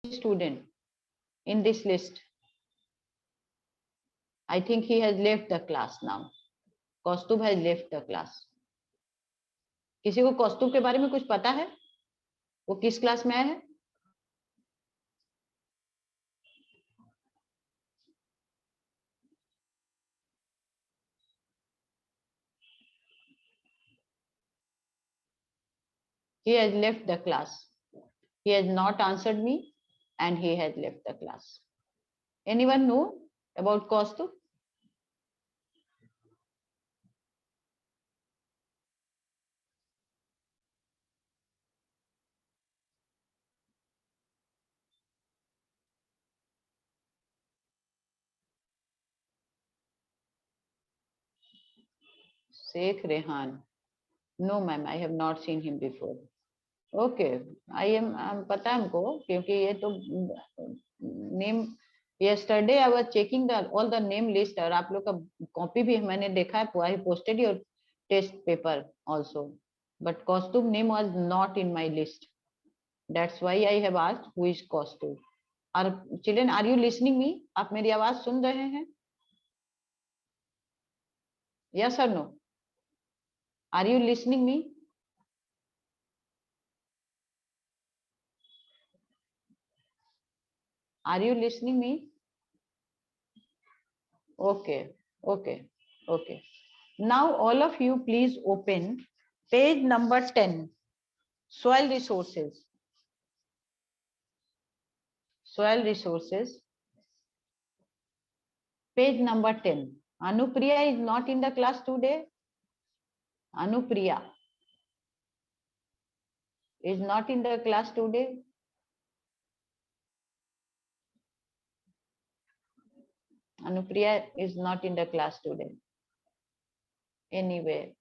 student in this list? I think he has left the class now. Kaustubh has left the class. किसी को कौस्तुभ के बारे में कुछ पता है? वो किस क्लास में आया है? He has left the class. He has not answered me and he has left the class. Anyone know about Kaustubh? Sheikh Rehan. No ma'am, I have not seen him before. Okay, I am पता है हमको क्योंकि ये तो name yesterday I was checking the all the name list और आप लोग का कॉपी भी मैंने देखा है. I posted your test paper also, but Kaustubh name was not in my list. That's why I have asked who is Kaustubh. Are children, are you listening me? आप मेरी आवाज सुन रहे हैं? Yes or no? Are you listening me? Are you listening me? Okay, okay, okay. Now all of you please open page number 10, soil resources. Soil resources, page number 10. Anupriya is not in the class today. Anupriya is not in the class today. Anupriya is not in the class today. Anyway.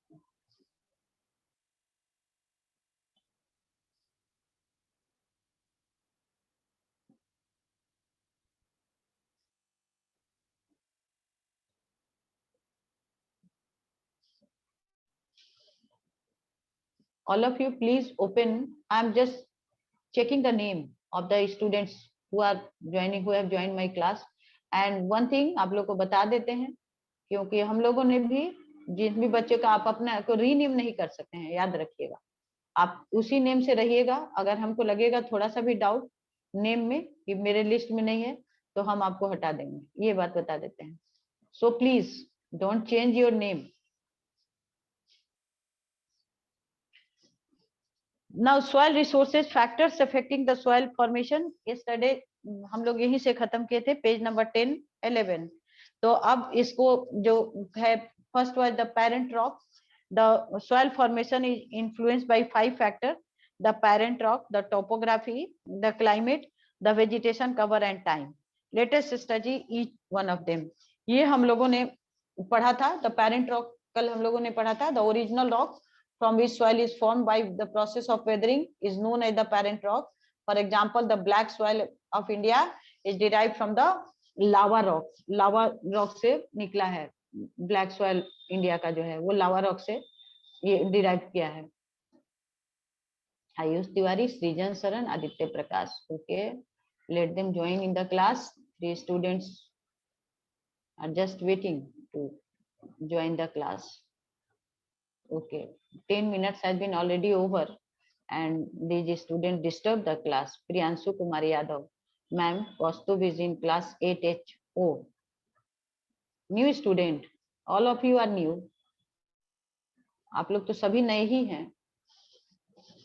All of you please open. I'm just checking the name of the students who are joining, who have joined my class. And one thing आप लोग को बता देते हैं क्योंकि हम लोगों ने भी जिस भी बच्चे का आप अपना को रीनेम नहीं कर सकते हैं, याद रखिएगा. आप उसी नेम से रहिएगा. अगर हमको लगेगा थोड़ा सा भी डाउट नेम में कि मेरे लिस्ट में नहीं है तो हम आपको हटा देंगे. ये बात बता देते हैं. So please don't change your name. Now soil resources, factors affecting the soil formation. Yesterday हम लोग यहीं से खत्म किए थे, पेज नंबर 10, 11. तो अब इसको जो है, first was the parent rock. The soil formation is influenced by 5 factors: the parent rock, the topography, the climate, the vegetation cover and time. Let us study each one of them. ये हम लोगों ने पढ़ा था. The parent rock कल हम लोगों ने पढ़ा था. The original rock from which soil is formed by the process of weathering is known as the parent rock. For example, the black soil of India is derived from the lava rock. Lava rock से निकला है. Black soil India का जो है वो lava rock से ये derive किया है. आयुष तिवारी, सृजन शरण, आदित्य प्रकाश. Okay, let them join in the class. 3 students are just waiting to join the class. Okay, 10 minutes has been already over and these students disturbed the class. Priyanshu Kumar Yadav. Ma'am, Kaustubh is in class 8H0. New student, all of you are new. आप लोग तो सभी नए ही हैं.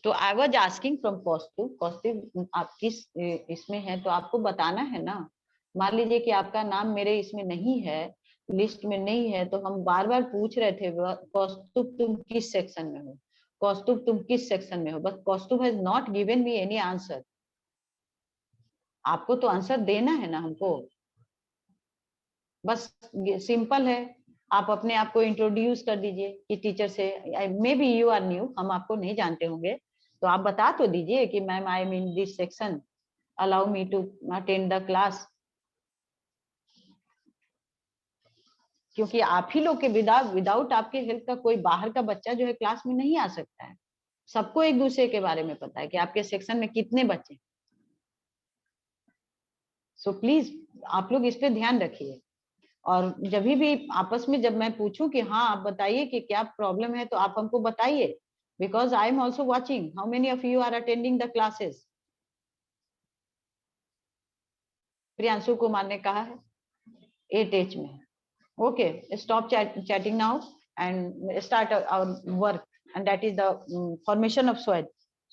तो I was asking from Kaustubh. Kaustubh आप किस इसमें है तो आपको बताना है ना. मान लीजिए कि आपका नाम मेरे इसमें नहीं है, लिस्ट में नहीं है, तो हम बार बार पूछ रहे थे कौस्तुभ तुम किस सेक्शन में हो, कौस्तुभ तुम किस सेक्शन में हो. बस Kaustubh has not given me any answer. आपको तो आंसर देना है ना हमको. बस सिंपल है. आप अपने आप को इंट्रोड्यूस कर दीजिए कि टीचर से, maybe you are new, हम आपको नहीं जानते होंगे, तो आप बता तो दीजिए कि ma'am I am in this section, allow me to attend the class. क्योंकि आप ही लोग के विदाउट आपके हेल्प का कोई बाहर का बच्चा जो है क्लास में नहीं आ सकता है. सबको एक दूसरे के बारे में पता है कि आपके सेक्शन में कितने बच्चे. सो प्लीज आप लोग इस पे ध्यान रखिए। और जब भी आपस में जब मैं पूछूं कि हाँ आप बताइए कि क्या प्रॉब्लम है, तो आप हमको बताइए, because I am also watching how many of you are attending the classes. Priyanshu Kumar ने कहा है 8H में। Okay, stop chatting now and start our work, and that is the formation of soil.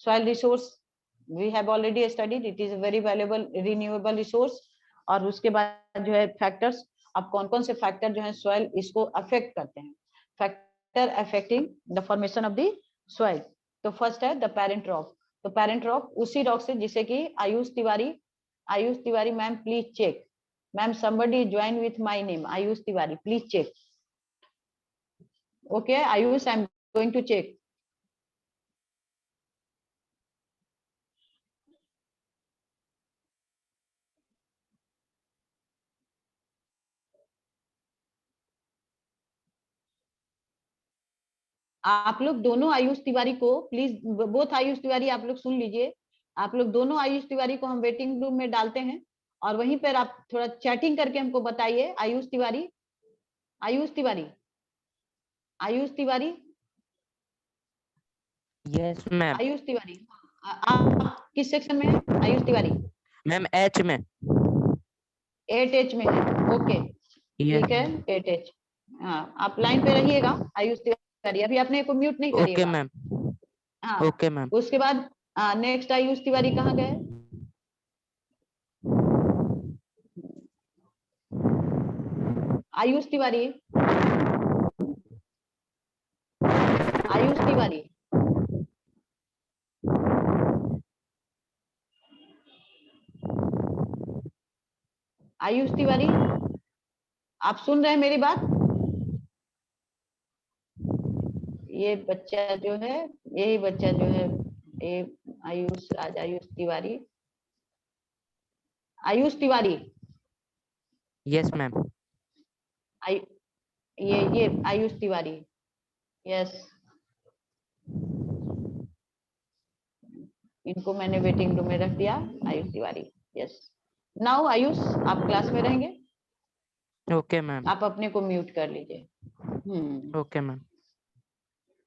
Soil resource we have already studied, it is a very valuable renewable resource. और उसके बाद जो है factors, अब कौन कौन से फैक्टर जो है सॉइल इसको अफेक्ट करते हैं, factor affecting the formation of the soil. तो फर्स्ट है द पेरेंट रॉक। तो पेरेंट रॉक उसी रॉक से जिसे कि Ayush Tiwari ma'am please check, ma'am somebody join with my name Ayush Tiwari, please check. Okay Ayush, I'm going to check. आप लोग दोनों आयुष तिवारी को प्लीज, बोथ आयुष तिवारी आप लोग सुन लीजिए, आप लोग दोनों आयुष तिवारी को हम वेटिंग रूम में डालते हैं, और वहीं पर आप थोड़ा चैटिंग करके हमको बताइए। Ayush Tiwari, Ayush Tiwari, Ayush Tiwari, yes ma'am. आयुष तिवारी, आप किस सेक्शन में है आयुष तिवारी? मैम H में। 8H में है। ओके ठीक है 8H। हाँ आप लाइन पे रहिएगा आयुष तिवारी, अभी अपने को म्यूट नहीं ओके करिएगा। मैम। हाँ ओके मैम। उसके बाद नेक्स्ट आयुष तिवारी कहाँ गए? आयुष तिवारी, आयुष तिवारी, आयुष तिवारी, आप सुन रहे हैं मेरी बात? ये बच्चा जो है, यही बच्चा जो है, ये आयुष, आज आयुष तिवारी, आयुष तिवारी, यस मैम। ये आयुष तिवारी, यस, इनको मैंने वेटिंग रूम में रख दिया। आयुष तिवारी, यस। नाउ आयुष आप क्लास में रहेंगे। Okay ma'am. आप अपने को म्यूट कर लीजिए। Okay ma'am.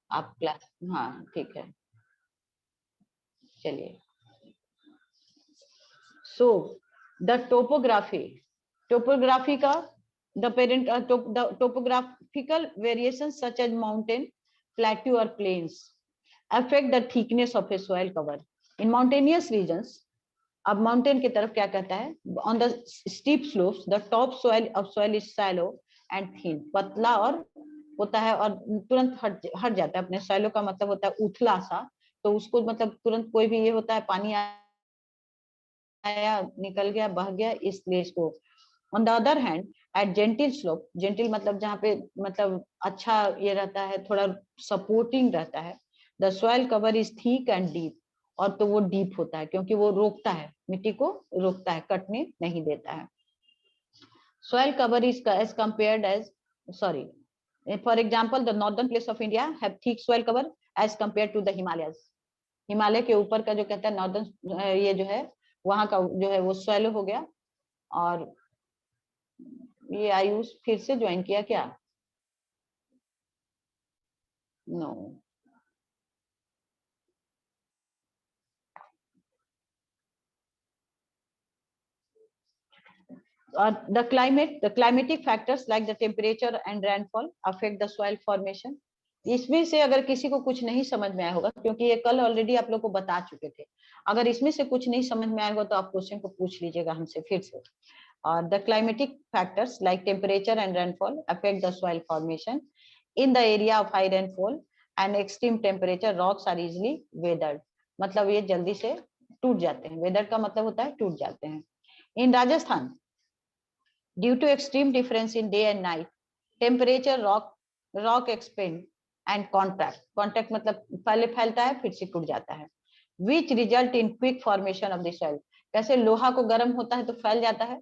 आप क्लास, हाँ ठीक है, चलिए। सो द टोपोग्राफी का the parent topographical variation such as mountain, plateau और plains affect the thickness of a soil cover in mountainous regions। अब माउंटेन की तरफ क्या कहता है, on the steep slopes the top soil of soil is shallow and thin, पतला और होता है और तुरंत हट जाता है। अपने शैलो का मतलब होता है उथला सा, तो उसको मतलब तुरंत कोई भी ये होता है, पानी आया निकल गया बह गया, इसलिए इसको। On the other hand at gentle slope, gentle मतलब जहाँ पे मतलब अच्छा ये रहता है, थोड़ा सपोर्टिंग रहता है, the soil cover is thick and deep, और तो वो डीप होता है क्योंकि वो रोकता है, मिट्टी को रोकता है, कटने नहीं देता है। Soil cover is as compared as, sorry, for example the northern place of India have thick soil cover as compared to the Himalayas. Himalaya के ऊपर का जो कहता है नॉर्दर्न, ये जो है वहां का जो है वो सॉइल हो गया। और ये आयुष फिर से ज्वाइन किया क्या? No. The climatic factors like the temperature and rainfall affect the soil formation। इसमें से अगर किसी को कुछ नहीं समझ में आया होगा, क्योंकि ये कल ऑलरेडी आप लोग को बता चुके थे, अगर इसमें से कुछ नहीं समझ में आएगा तो आप क्वेश्चन को पूछ लीजिएगा हमसे फिर से। और the climatic factors like temperature and rainfall affect the soil formation in the area of high rainfall and extreme temperature rocks are easily weathered, मतलब ये जल्दी से टूट जाते हैं। वेदर का मतलब होता है टूट जाते हैं। इन Rajasthan due to extreme difference in day and night temperature rock expand and contract मतलब पहले फैलता है फिर सिकुड़ जाता है, which result in quick formation of the soil। कैसे लोहा को गर्म होता है तो फैल जाता है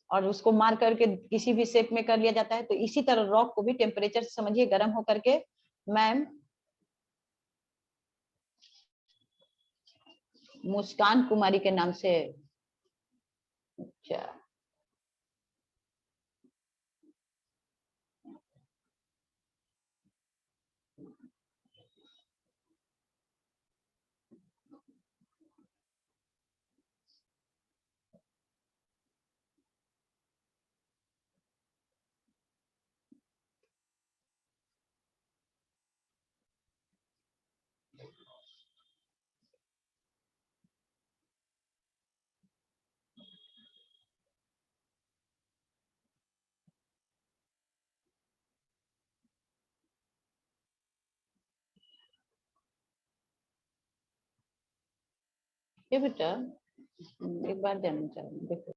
और उसको मार करके किसी भी शेप में कर लिया जाता है, तो इसी तरह रॉक को भी टेम्परेचर समझिए गर्म होकर के, मैम मुस्कान कुमारी के नाम से, अच्छा ये बेटा एक बार जानना चाहूँ, देखो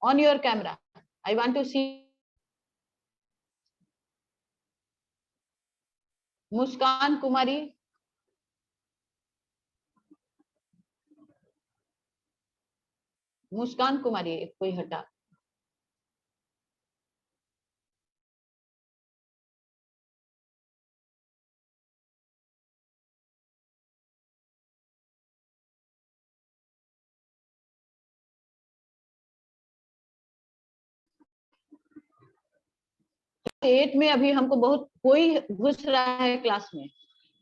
on your camera, I want to see मुस्कान कुमारी, मुस्कान कुमारी कोई हटा, एट में अभी हमको बहुत कोई घुस रहा है क्लास में,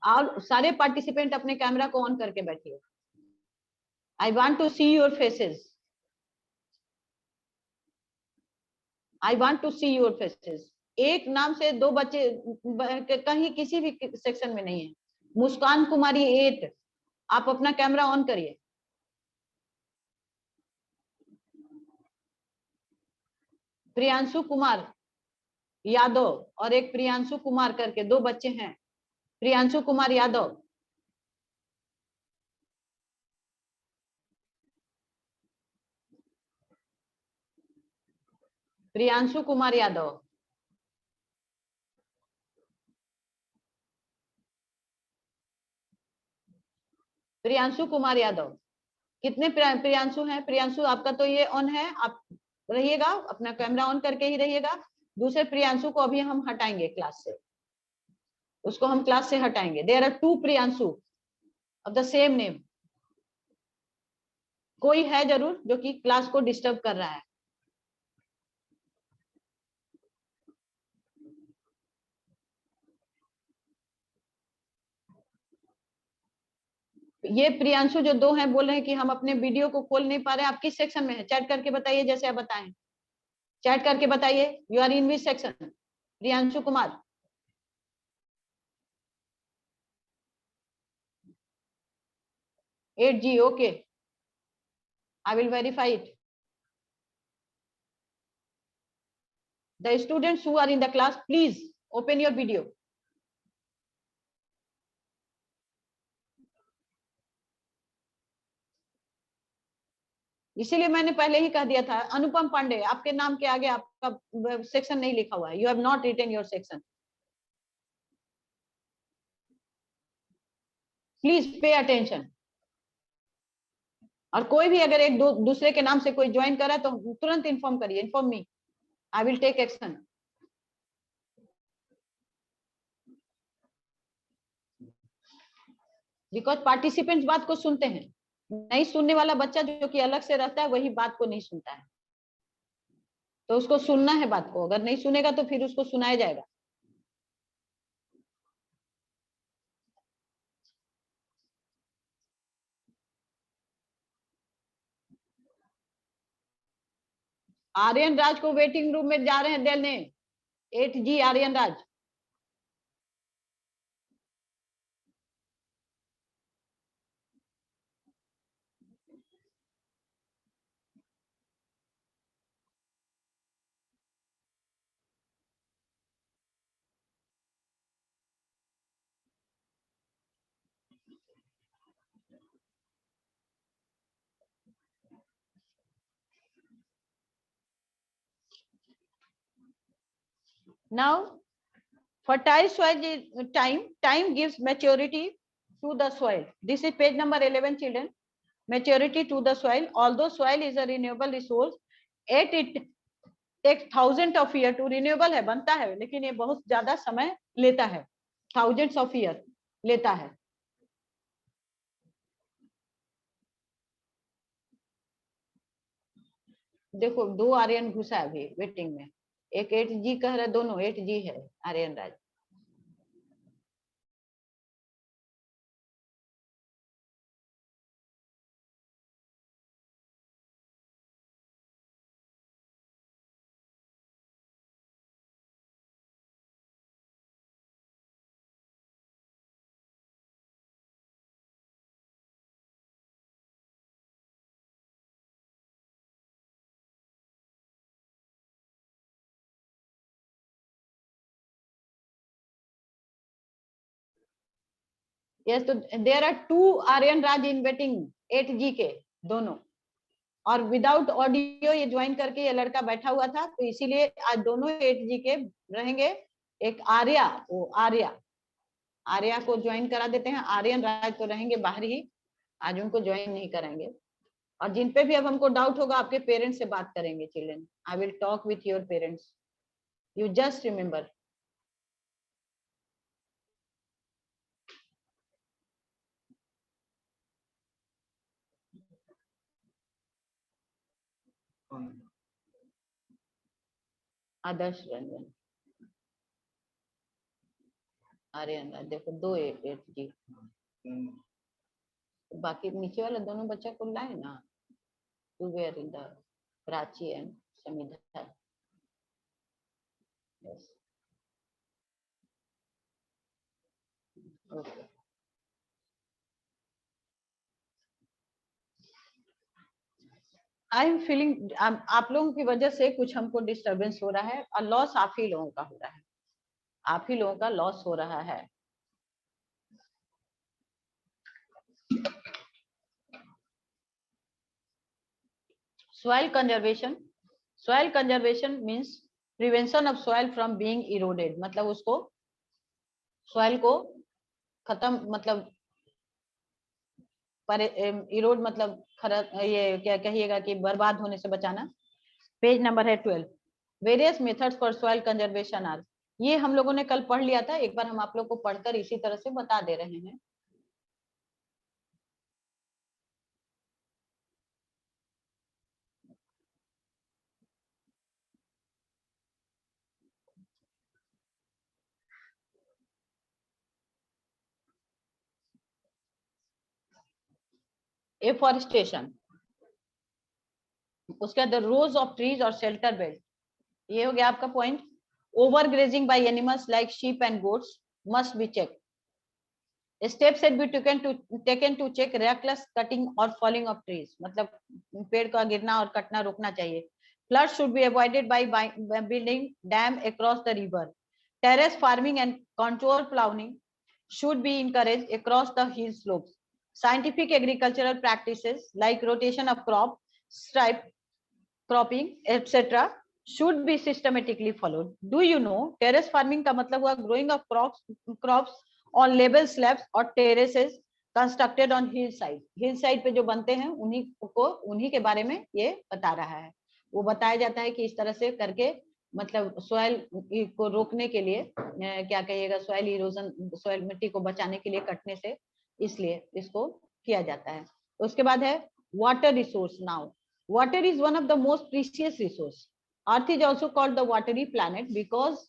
और सारे पार्टिसिपेंट अपने कैमरा को ऑन करके बैठिए। I want to see your faces, I want to see your faces. एक नाम से दो बच्चे कहीं किसी भी सेक्शन में नहीं है। मुस्कान कुमारी 8, आप अपना कैमरा ऑन करिए। प्रियांशु कुमार यादव और एक प्रियांशु कुमार करके दो बच्चे हैं। प्रियांशु कुमार यादव, प्रियांशु कुमार यादव, प्रियांशु कुमार यादव। कितने प्रियांशु हैं? प्रियांशु आपका तो ये ऑन है, आप रहिएगा, अपना कैमरा ऑन करके ही रहिएगा। दूसरे प्रियांशु को अभी हम हटाएंगे क्लास से, उसको हम क्लास से हटाएंगे। There are 2 Priyanshu of the same name. कोई है जरूर जो कि क्लास को डिस्टर्ब कर रहा है। ये प्रियांशु जो 2 हैं बोल रहे हैं कि हम अपने वीडियो को खोल नहीं पा रहे हैं। आप किस सेक्शन में है? चैट करके बताइए, जैसे आप बताएं, चैट करके बताइए। You are in which section? Priyanshu Kumar, eight G, okay, I will verify it. The students who are in the class, please open your video. इसीलिए मैंने पहले ही कह दिया था, अनुपम पांडे, आपके नाम के आगे आपका सेक्शन नहीं लिखा हुआ है। You have not written your section. Please pay attention. और कोई भी अगर एक दूसरे के नाम से कोई ज्वाइन करा तो तुरंत इन्फॉर्म करिए, inform me, I will take action. Because participants बात को सुनते हैं, नहीं सुनने वाला बच्चा जो कि अलग से रहता है वही बात को नहीं सुनता है। तो उसको सुनना है बात को, अगर नहीं सुनेगा तो फिर उसको सुनाया जाएगा। आर्यन राज को वेटिंग रूम में जा रहे हैं देने। 8G Aryan Raj. Now fertile soil time gives maturity to the soil. This is page number 11 children. Maturity to the soil. Although soil is a renewable resource, yet it takes thousands of years to renewable है, बनता है, लेकिन ये बहुत ज्यादा समय लेता है, thousands of years लेता है। देखो 2 आर्यन घुसा है अभी वेटिंग में, एक 8G कह रहा है, दोनों 8G है आर्यन राज। यस, तो there are 2 Aryan Raj in waiting 8G के दोनों, और विदाउट ऑडियो ये ज्वाइन करके ये लड़का बैठा हुआ था, तो इसीलिए आज दोनों 8G के रहेंगे। एक आर्या, वो आर्या, आर्या को ज्वाइन करा देते हैं, आर्यन राज तो रहेंगे बाहर ही, आज उनको ज्वाइन नहीं करेंगे। और जिन पे भी अब हमको डाउट होगा आपके पेरेंट्स से बात करेंगे। Children, I will talk with your parents, you just remember. Adarsh Ranjan, Aryan Raj, देखो 2 8G, बाकी नीचे वाला दोनों बच्चा को लाए ना, to where in the Prachi and Samidha. Yes, okay. I am feeling, आप लोगों की वजह से कुछ हमको डिस्टरबेंस हो रहा है, और लॉस आप ही लोगों का हो रहा है, आप ही लोगों का लॉस हो रहा है। Soil conservation, soil conservation means prevention of soil from being eroded, मतलब उसको soil को खत्म, मतलब पर इरोड मतलब ये क्या कहिएगा कि बर्बाद होने से बचाना। पेज नंबर है 12। Various methods for soil conservation are, ये हम लोगों ने कल पढ़ लिया था, एक बार हम आप लोग को पढ़कर इसी तरह से बता दे रहे हैं। एफॉरेस्टेशन, उसके बाद रोज ऑफ ट्रीज और शेल्टर बेल्ट, ये हो गया आपका point. Over grazing by animals like sheep and goats must be check. Steps should be taken to check reckless cutting or falling of trees, मतलब पेड़ का गिरना और कटना रोकना चाहिए। Floods should be avoided by building dam across the river. Terrace farming and contour plowing should be encouraged across the hill slopes. Scientific agricultural practices like rotation of crop, stripe cropping, etc. should be systematically followed. Do you know terrace farming का मतलब हुआ growing of crops on level slabs or terraces constructed on hillside. Hillside पे जो बनते हैं उन्हीं के बारे में ये बता रहा है। वो बताया जाता है कि इस तरह से करके मतलब सॉइल को रोकने के लिए क्या कहिएगा, सॉइल इरोजन, सॉइल मिट्टी को बचाने के लिए कटने से, इसलिए इसको किया जाता है। उसके बाद है water resource. Now water is one of the most precious resource. Earth is also called the watery planet because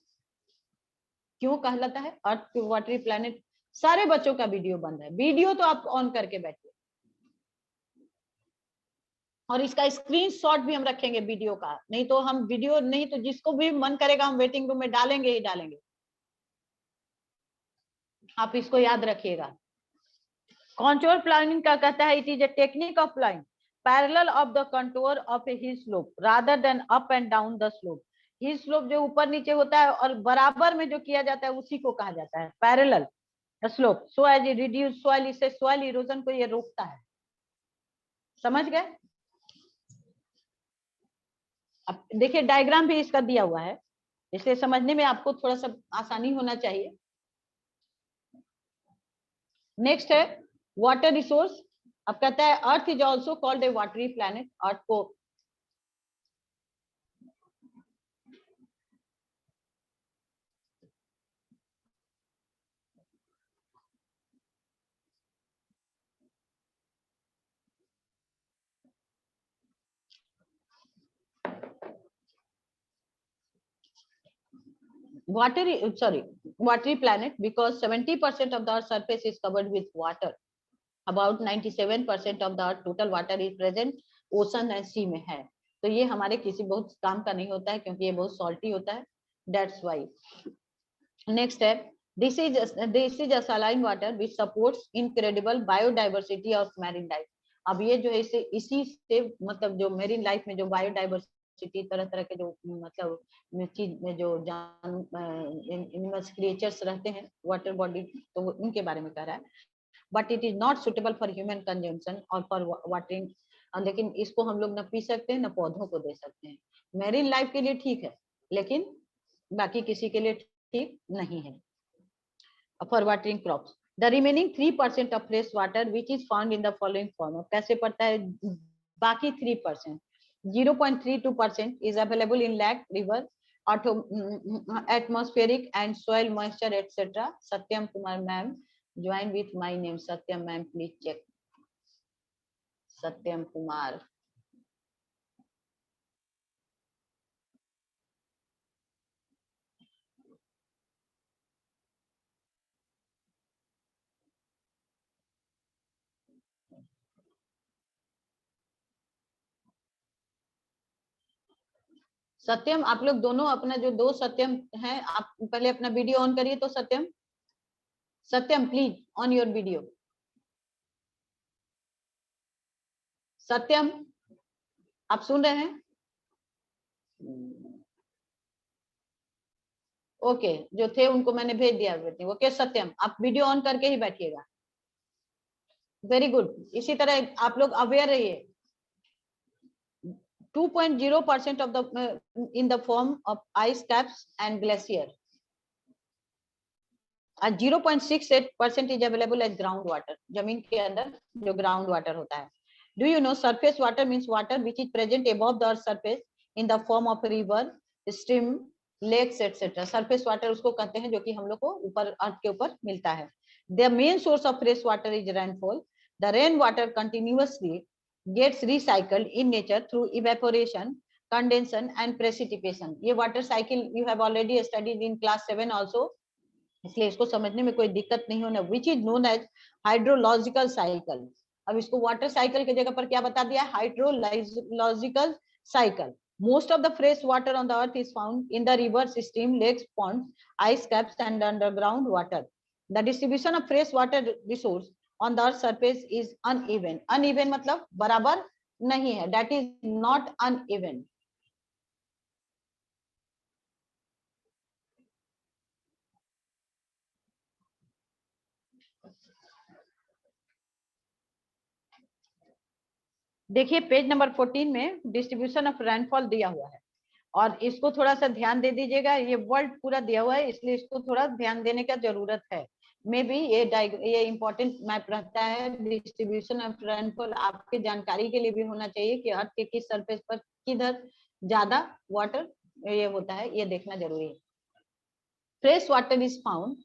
क्यों कहलाता है अर्थ वाटरी प्लैनेट? सारे बच्चों का वीडियो बंद है, वीडियो तो आप ऑन करके बैठिए, और इसका स्क्रीनशॉट भी हम रखेंगे वीडियो का, नहीं तो हम वीडियो नहीं तो जिसको भी मन करेगा हम वेटिंग रूम में डालेंगे ही डालेंगे। आप इसको याद रखिएगा। कॉन्टूर प्लानिंग का कहता है it is a technique of planning parallel of the contour of A hill slope rather than up and down the slope. Hill slope जो ऊपर नीचे होता है और बराबर में जो किया जाता है उसी को कहा जाता है parallel slope. So as a reduce soil, इससे सॉइल इरोजन को ये रोकता है। समझ गए? अब देखिए डायग्राम भी इसका दिया हुआ है, इसलिए समझने में आपको थोड़ा सा आसानी होना चाहिए। नेक्स्ट है वाटर रिसोर्स। अब कहता है earth is also called a watery planet. Earth को watery planet because 70% of the Earth's surface is covered with water. About 97% of the Earth total water is present ocean and sea में है. तो ये हमारे किसी बहुत काम का नहीं होता है क्योंकि ये बहुत salty होता है. That's why. Next step. This is a saline water which supports incredible biodiversity of marine life. अब ये जो है इसी से मतलब जो मेरीन लाइफ में जो बायोडाइवर्सिटी तरह तरह के जो मतलब चीज में जो एनिमल्स क्रिएचर्स रहते हैं वाटर बॉडी तो उनके बारे में कह रहा है. But it is not suitable for human consumption और फॉर वाटरिंग. लेकिन इसको हम लोग न पी सकते हैं न पौधों को दे सकते हैं. मेरीन लाइफ के लिए ठीक है लेकिन बाकी किसी के लिए ठीक नहीं है. For watering crops. The remaining 3% of fresh water which is found in the following form. कैसे पड़ता है बाकी 3%? 0.32% is available in lake, river, atmospheric and soil moisture etc. Satyam Kumar ma'am, join with my name. Satyam ma'am, please check. Satyam Kumar. सत्यम आप लोग दोनों अपना जो दो सत्यम हैं आप पहले अपना वीडियो ऑन करिए. तो सत्यम प्लीज ऑन योर वीडियो. सत्यम आप सुन रहे हैं? ओके जो थे उनको मैंने भेज दिया. ओके सत्यम आप वीडियो ऑन करके ही बैठिएगा. Very good. इसी तरह आप लोग अवेयर रहिए. 2.0% of the in the form of ice caps and glacier. 0.68% is available as groundwater. जमीन के अंदर जो ground water होता है. Do you know surface water means water which is present above the earth's surface in the form of river, stream, lakes etc. Surface water उसको कहते हैं जो कि हम लोग को ऊपर अर्थ के ऊपर मिलता है. The main source of fresh water is rainfall. The rain water continuously gets recycled in nature through evaporation, condensation and precipitation. ये water cycle you have already studied in class 7 also. इसलिए इसको समझने में कोई दिक्कत नहीं होना. Which is known as hydrological cycle. अब इसको water cycle की जगह पर क्या बता दिया? Hydrological cycle. Most of the fresh water on the earth is found in the rivers, streams, lakes, ponds, ice caps and underground water. The distribution of fresh water resource on the earth's surface is uneven. Uneven मतलब बराबर नहीं है. That is not uneven. देखिए page number 14 में distribution of rainfall दिया हुआ है और इसको थोड़ा सा ध्यान दे दीजिएगा. ये वर्ल्ड पूरा दिया हुआ है इसलिए इसको थोड़ा ध्यान देने का जरूरत है. मे बी ये इंपॉर्टेंट मैप रहता है. डिस्ट्रीब्यूशन ऑफ रेनफॉल आपके जानकारी के लिए भी होना चाहिए कि अर्थ के किस सरफेस पर किधर ज्यादा वाटर ये होता है ये देखना जरूरी है. Fresh water is found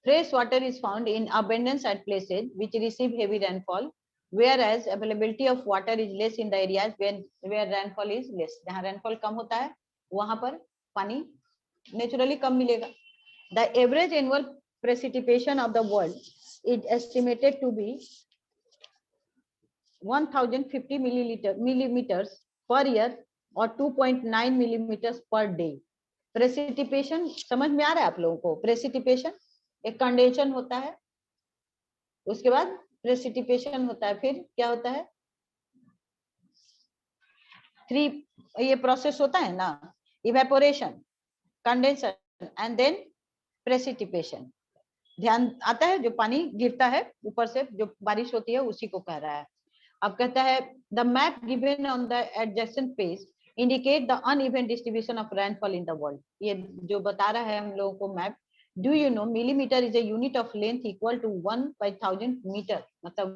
Fresh water is found in abundance at places which receive heavy rainfall, whereas availability of water is less in the areas where rainfall is less. जहाँ rainfall कम होता है वहाँ पर पानी naturally कम मिलेगा. The average annual precipitation of the world is estimated to be 1050 millimeters per year or 2.9 millimeters per day. Precipitation समझ में आ रहा है आप लोगों को? Precipitation एक कंडेंशन होता है उसके बाद प्रेसिपिटेशन होता है. फिर क्या होता है? 3 ये प्रोसेस होता है ना. Evaporation, condensation and then precipitation. ध्यान आता है जो पानी गिरता है ऊपर से जो बारिश होती है उसी को कह रहा है. अब कहता है the map given on the adjacent page indicate the uneven distribution of rainfall in the world. ये जो बता रहा है हम लोगों को map. Do you know millimeter is a unit of length equal to 1/1000 meter. मतलब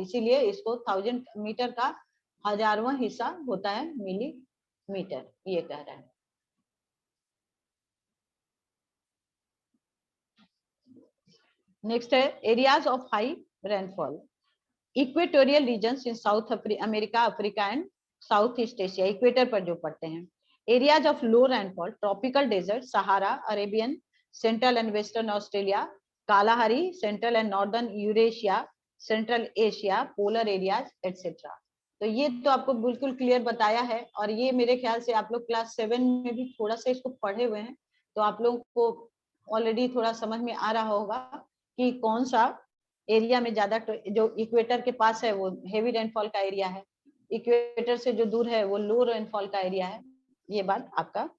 इसीलिए इसको 1000 मीटर का हजारवां हिस्सा होता है मिलीमीटर. ये कह रहा है. नेक्स्ट है areas of high rainfall. Equatorial regions in South America, Africa and Southeast Asia, equator पर जो पड़ते हैं. Areas of low rainfall, tropical desert, Sahara, Arabian, Central and Western Australia, Kalahari, Central and Northern Eurasia, Central Asia, polar areas, etc. तो ये तो आपको बिल्कुल clear बताया है, और ये मेरे ख्याल से आप लोग क्लास 7 में भी थोड़ा सा इसको पढ़े हुए हैं, तो आप लोग को ऑलरेडी थोड़ा समझ में आ रहा होगा कि कौन सा एरिया में ज्यादा, जो इक्वेटर के पास है वो हेवी रेनफॉल का एरिया है, इक्वेटर से जो दूर है वो लो रेनफॉल का एरिया है. ये बात आपका.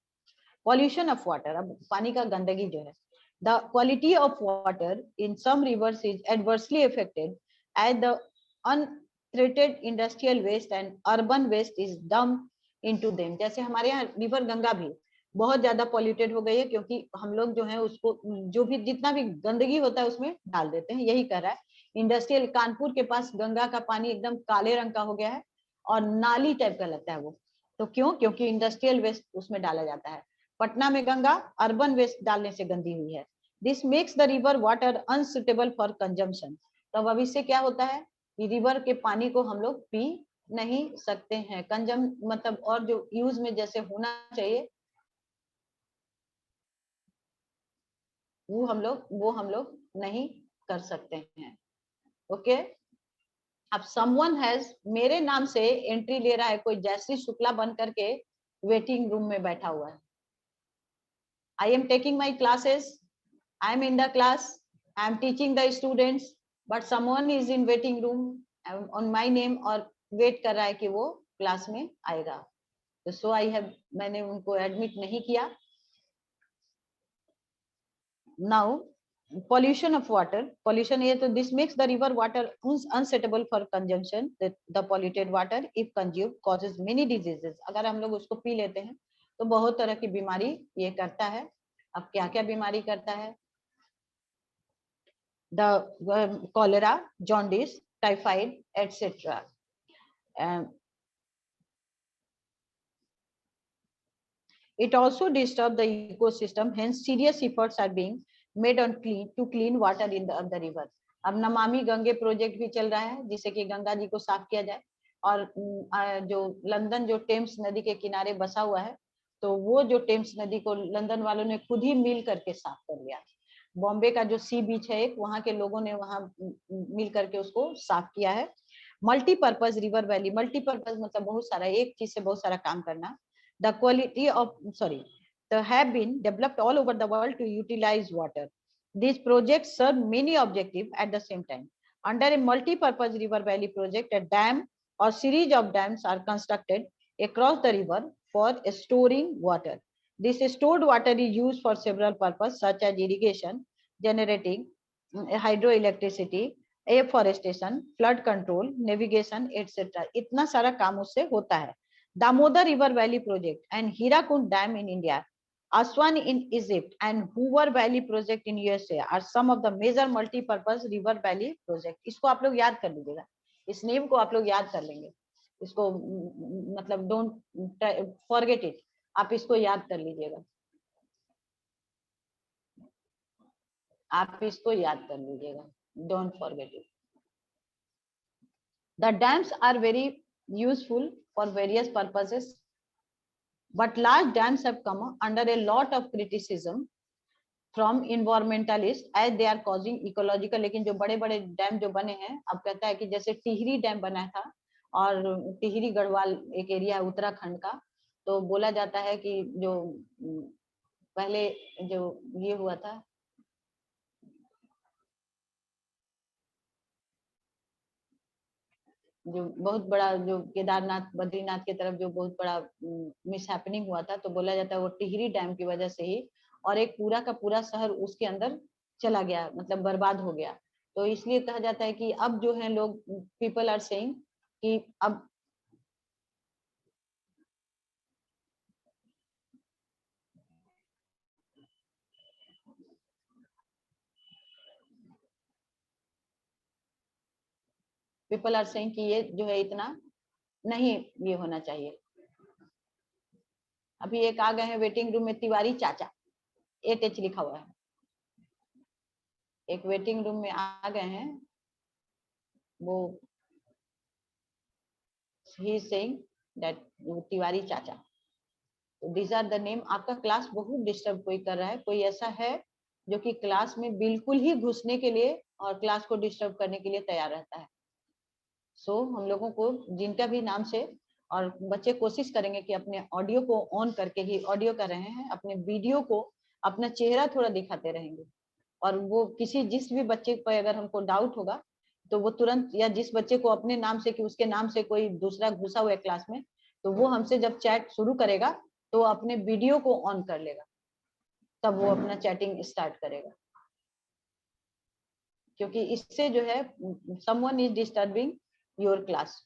पॉल्यूशन ऑफ वाटर, अब पानी का गंदगी जो है, the quality of water in some rivers is adversely affected as the untreated industrial waste and urban waste is dumped into them. जैसे हमारे यहाँ रिवर गंगा भी बहुत ज्यादा पॉल्यूटेड हो गई है, क्योंकि हम लोग जो है उसको, जो भी जितना भी गंदगी होता है उसमें डाल देते हैं. यही कर रहा है इंडस्ट्रियल. कानपुर के पास गंगा का पानी एकदम काले रंग का हो गया है और नाली टाइप का लगता है वो. तो क्यों? क्योंकि इंडस्ट्रियल वेस्ट उसमें डाला जाता है. पटना में गंगा अर्बन वेस्ट डालने से गंदी हुई है. This makes the river water unsuitable for consumption. तब अब इससे क्या होता है कि रिवर के पानी को हम लोग पी नहीं सकते हैं. कंजम मतलब और जो यूज में जैसे होना चाहिए वो हम लोग नहीं कर सकते हैं. ओके. अब समवन हैज, मेरे नाम से एंट्री ले रहा है कोई जयश्री शुक्ला बन करके वेटिंग रूम में बैठा हुआ है. I am taking my classes, I am in the class, I am teaching the students, but someone is in waiting room on my name और वेट कर रहा है कि वो क्लास में आएगा. तो सो आई हैव, मैंने उनको एडमिट नहीं किया. Now pollution of water, pollution है तो this makes the river water unsuitable for consumption. The polluted water if consumed causes many diseases. अगर हम लोग उसको पी लेते हैं तो बहुत तरह की बीमारी ये करता है. अब क्या क्या बीमारी करता है? The cholera, jaundice, typhoid, etc. It also disturbs the ecosystem. Hence, serious efforts are being made on clean water in the river. अब नमामि गंगे प्रोजेक्ट भी चल रहा है जिससे कि गंगा जी को साफ किया जाए. और जो लंदन जो टेम्स नदी के किनारे बसा हुआ है, तो वो जो टेम्स नदी को लंदन वालों ने खुद ही मिल करके साफ कर लिया. बॉम्बे का जो सी बीच है एक, वहां के लोगों ने वहां मिल करके उसको साफ किया है. मल्टीपर्पज रिवर वैली, मल्टीपर्पज मतलब बहुत सारा, एक चीज से बहुत सारा काम करना. The quality of, have been developed all over the world to utilize water. These projects serve many objectives at the same time. Under a multi-purpose river valley project, a dam or series of dams are constructed across the river for storing water. This stored water is used for several purposes such as irrigation, generating hydroelectricity, afforestation, flood control, navigation, etc. इतना सारा काम उससे होता है. Damodar River Valley Project and Hirakund Dam in India, Aswan in Egypt and Hoover Valley Project in USA are some of the major multi-purpose river valley project. इसको आप लोग याद कर लीजिएगा, इस नेम को आप लोग याद कर लेंगे. इसको मतलब don't forget it, आप इसको याद कर लीजिएगा, आप इसको याद कर लीजिएगा, don't forget it. The dams are very useful for various purposes, but large dams have come under a lot of criticism from environmentalists as they are causing ecological. लेकिन जो बड़े बड़े डैम जो बने हैं, अब कहता है कि जैसे टिहरी डैम बना था, और टिहरी गढ़वाल एक एरिया है उत्तराखंड का, तो बोला जाता है कि जो पहले जो ये हुआ था, जो बहुत बड़ा जो केदारनाथ बद्रीनाथ की तरफ जो बहुत बड़ा मिस हैपनिंग हुआ था, तो बोला जाता है वो टिहरी डैम की वजह से ही, और एक पूरा का पूरा शहर उसके अंदर चला गया, मतलब बर्बाद हो गया. तो इसलिए कहा जाता है कि अब जो है लोग, पीपल आर सेइंग कि अब पीपल आर सेइंग कि ये जो है इतना नहीं ये होना चाहिए. अभी एक आ गए हैं वेटिंग रूम में, तिवारी चाचा, 8H लिखा हुआ है, एक वेटिंग रूम में आ गए हैं वो he is saying that Tiwari चाचा, these are the name। आपका क्लास बहुत डिस्टर्ब कोई कर रहा है, कोई ऐसा है जो कि क्लास में बिल्कुल ही घुसने के लिए और क्लास को डिस्टर्ब करने के लिए तैयार रहता है। सो हम लोगों को जिनका भी नाम से, और बच्चे कोशिश करेंगे कि अपने ऑडियो को ऑन करके ही ऑडियो कर रहे हैं, अपने वीडियो को अपना चेहरा थोड़ा दिखाते रहेंगे। और वो किसी जिस भी बच्चे पर अगर हमको डाउट होगा तो वो तुरंत, या जिस बच्चे को अपने नाम से कि उसके नाम से कोई दूसरा घुसा हुआ है क्लास में, तो वो हमसे जब चैट शुरू करेगा तो अपने वीडियो को ऑन कर लेगा, तब वो अपना चैटिंग स्टार्ट करेगा। क्योंकि इससे जो है someone is disturbing your class.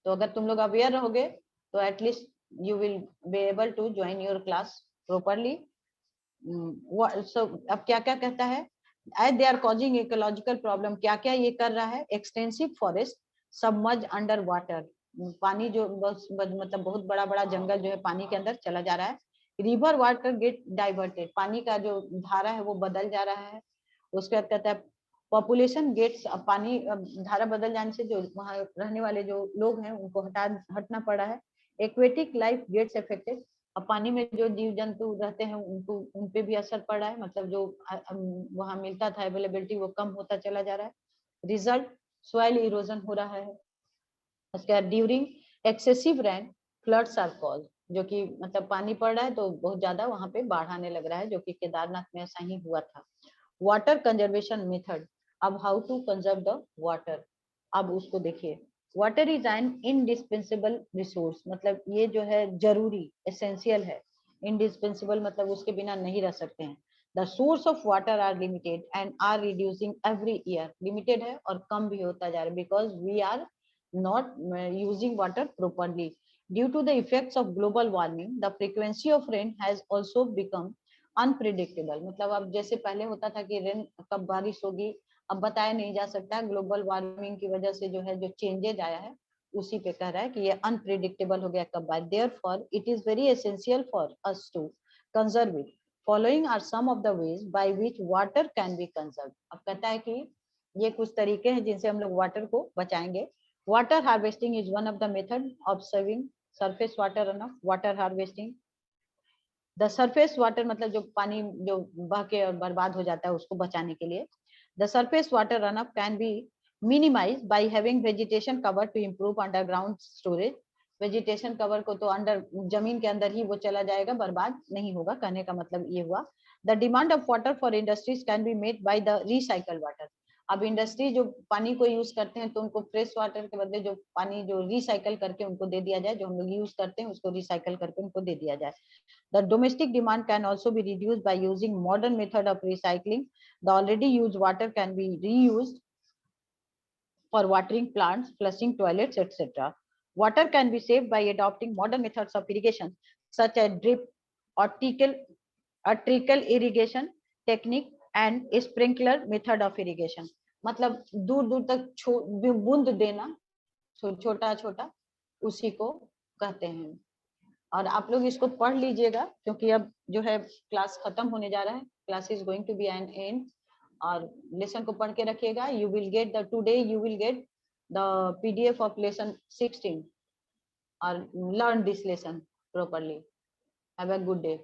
तो अगर तुम लोग अवेयर रहोगे तो at least you will be able to join your class properly. अब क्या क्या कहता है, as they are causing ecological problem, क्या क्या ये कर रहा है, extensive forest submerge under water, पानी जो मतलब बहुत बड़ा बड़ा जंगल जो है पानी के अंदर चला जा रहा है। रिवर वाटर गेट डाइवर्टेड, पानी का जो धारा है वो बदल जा रहा है। उसके बाद कहता है पॉपुलेशन गेट्स, पानी धारा बदल जाने से जो वहाँ रहने वाले जो लोग हैं उनको हटना पड़ा है। एक्वेटिक लाइफ गेट्स अफेक्टेड, अब पानी में जो जीव जंतु रहते हैं उनको उन पे भी असर पड़ रहा है, मतलब जो वहाँ मिलता था अवेलेबिलिटी वो कम होता चला जा रहा है। रिजल्ट सॉइल इरोजन हो रहा है। उसके बाद during excessive rain floods are cause, जो कि मतलब पानी पड़ रहा है तो बहुत ज्यादा वहाँ पे बाढ़ आने लग रहा है, जो कि केदारनाथ में ऐसा ही हुआ था। वाटर कंजर्वेशन मेथड, अब how to conserve the water, अब उसको देखिए। Water is an indispensable resource, मतलब ये जो है जरूरी एसेंशियल है। इंडिस्पेंसिबल मतलब उसके बिना नहीं रह सकते हैं। The source of water are limited and are reducing every year, limited है और कम भी होता जा रहा है, because we are not using water properly. Due to the effects of global warming, the frequency of rain has also become unpredictable, मतलब अब जैसे पहले होता था कि रेन कब बारिश होगी अब बताया नहीं जा सकता। ग्लोबल वार्मिंग की वजह से जो है जो चेंजेज आया है उसी पे कह रहा है कि ये अनप्रिडिक्टेबल हो गया कब बारिश। Therefore, it is very essential for us to conserve it. Following are some of the ways by which water can be conserved. अब कहता है कि ये कुछ तरीके हैं जिनसे हम लोग वाटर को बचाएंगे। Water harvesting is one of the method of saving surface water runoff. Water harvesting, the surface water मतलब जो पानी जो बह के और बर्बाद हो जाता है उसको बचाने के लिए। The surface water runoff can be minimized by having vegetation cover to improve underground storage. vegetation cover को तो अंडर जमीन के अंदर ही वो चला जाएगा, बर्बाद नहीं होगा, कहने का मतलब ये हुआ। The demand of water for industries can be met by the recycled water. अब इंडस्ट्री जो पानी को यूज करते हैं तो उनको फ्रेश वाटर के बदले जो पानी जो रिसाइकल करके उनको दे दिया जाए, जो हम लोग यूज करते हैं उसको रिसाइकल करके उनको दे दिया जाए। The domestic demand can also be reduced by using modern method of recycling. The already used water can be reused for watering plants, flushing toilets, etc. Water can be saved by adopting modern methods of irrigation such as drip or trickle irrigation technique and sprinkler method of irrigation. मतलब दूर दूर तक बूंद देना, छोटा छोटा, उसी को कहते हैं। और आप लोग इसको पढ़ लीजिएगा क्योंकि अब जो है क्लास खत्म होने जा रहा है, class is going to be an end. और लेसन को पढ़ के रखिएगा। You will get the today you will get the PDF of lesson 16 और learn this lesson properly. Have a good day.